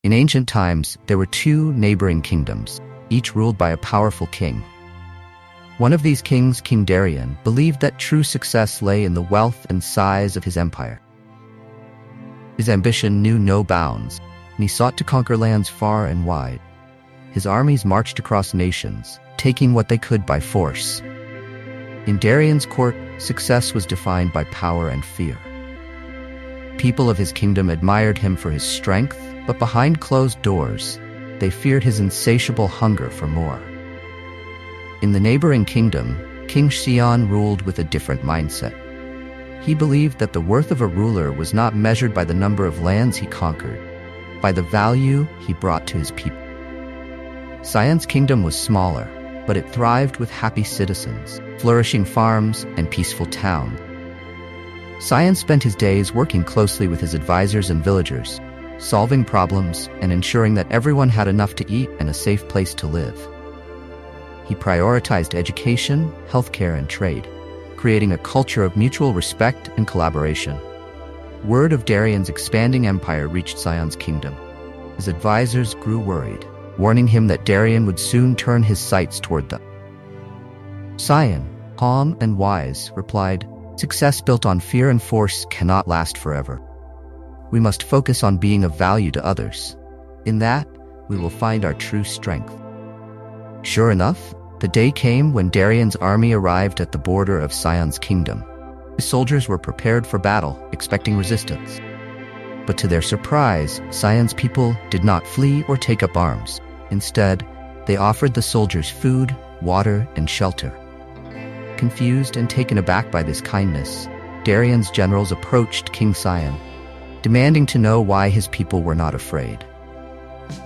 In ancient times, there were two neighboring kingdoms, each ruled by a powerful king. One of these kings, King Darion, believed that true success lay in the wealth and size of his empire. His ambition knew no bounds, and he sought to conquer lands far and wide. His armies marched across nations, taking what they could by force. In Darion's court, success was defined by power and fear. People of his kingdom admired him for his strength, but behind closed doors, they feared his insatiable hunger for more. In the neighboring kingdom, King Sion ruled with a different mindset. He believed that the worth of a ruler was not measured by the number of lands he conquered, by the value he brought to his people. Sion's kingdom was smaller, but it thrived with happy citizens, flourishing farms, and peaceful towns. Sion spent his days working closely with his advisors and villagers, solving problems and ensuring that everyone had enough to eat and a safe place to live. He prioritized education, healthcare, and trade, creating a culture of mutual respect and collaboration. Word of Darion's expanding empire reached Sion's kingdom. His advisors grew worried, warning him that Darion would soon turn his sights toward them. Sion, calm and wise, replied, "Success built on fear and force cannot last forever. We must focus on being of value to others. In that, we will find our true strength." Sure enough, the day came when Darion's army arrived at the border of Sion's kingdom. His soldiers were prepared for battle, expecting resistance. But to their surprise, Sion's people did not flee or take up arms. Instead, they offered the soldiers food, water, and shelter. Confused and taken aback by this kindness, Darion's generals approached King Sion, demanding to know why his people were not afraid.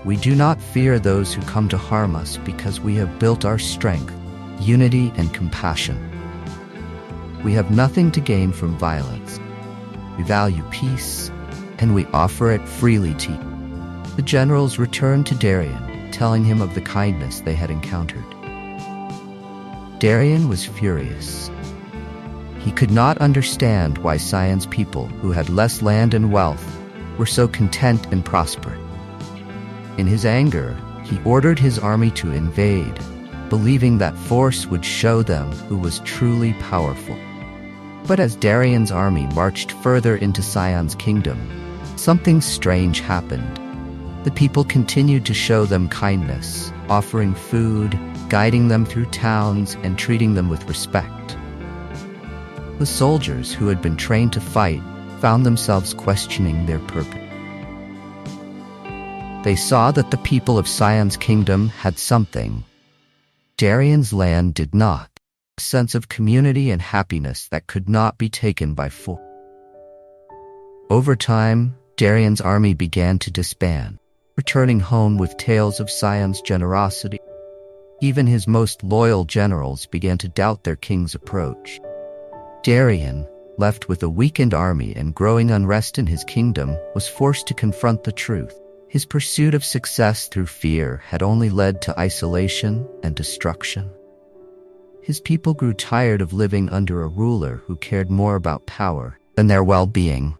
"We do not fear those who come to harm us because we have built our strength, unity, and compassion. We have nothing to gain from violence. We value peace, and we offer it freely to you." The generals returned to Darion, telling him of the kindness they had encountered. Darion was furious. He could not understand why Sion's people, who had less land and wealth, were so content and prospered. In his anger, he ordered his army to invade, believing that force would show them who was truly powerful. But as Darion's army marched further into Sion's kingdom, something strange happened. The people continued to show them kindness, offering food, guiding them through towns, and treating them with respect. The soldiers, who had been trained to fight, found themselves questioning their purpose. They saw that the people of Sion's kingdom had something Darion's land did not, a sense of community and happiness that could not be taken by force. Over time, Darion's army began to disband, returning home with tales of Sion's generosity. Even his most loyal generals began to doubt their king's approach. Darion, left with a weakened army and growing unrest in his kingdom, was forced to confront the truth. His pursuit of success through fear had only led to isolation and destruction. His people grew tired of living under a ruler who cared more about power than their well-being.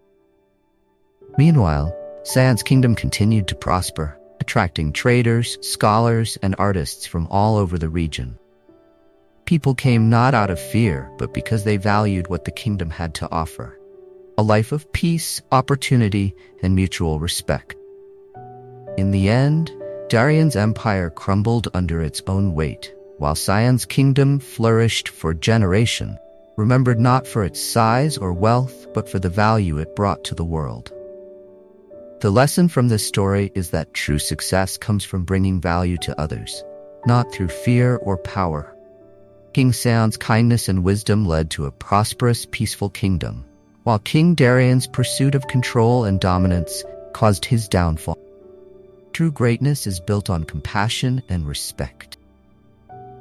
Meanwhile, Sion's kingdom continued to prosper, attracting traders, scholars, and artists from all over the region. People came not out of fear, but because they valued what the kingdom had to offer: a life of peace, opportunity, and mutual respect. In the end, Darion's empire crumbled under its own weight, while Sion's kingdom flourished for generations, remembered not for its size or wealth, but for the value it brought to the world. The lesson from this story is that true success comes from bringing value to others, not through fear or power. King Sion's kindness and wisdom led to a prosperous, peaceful kingdom, while King Darion's pursuit of control and dominance caused his downfall. True greatness is built on compassion and respect.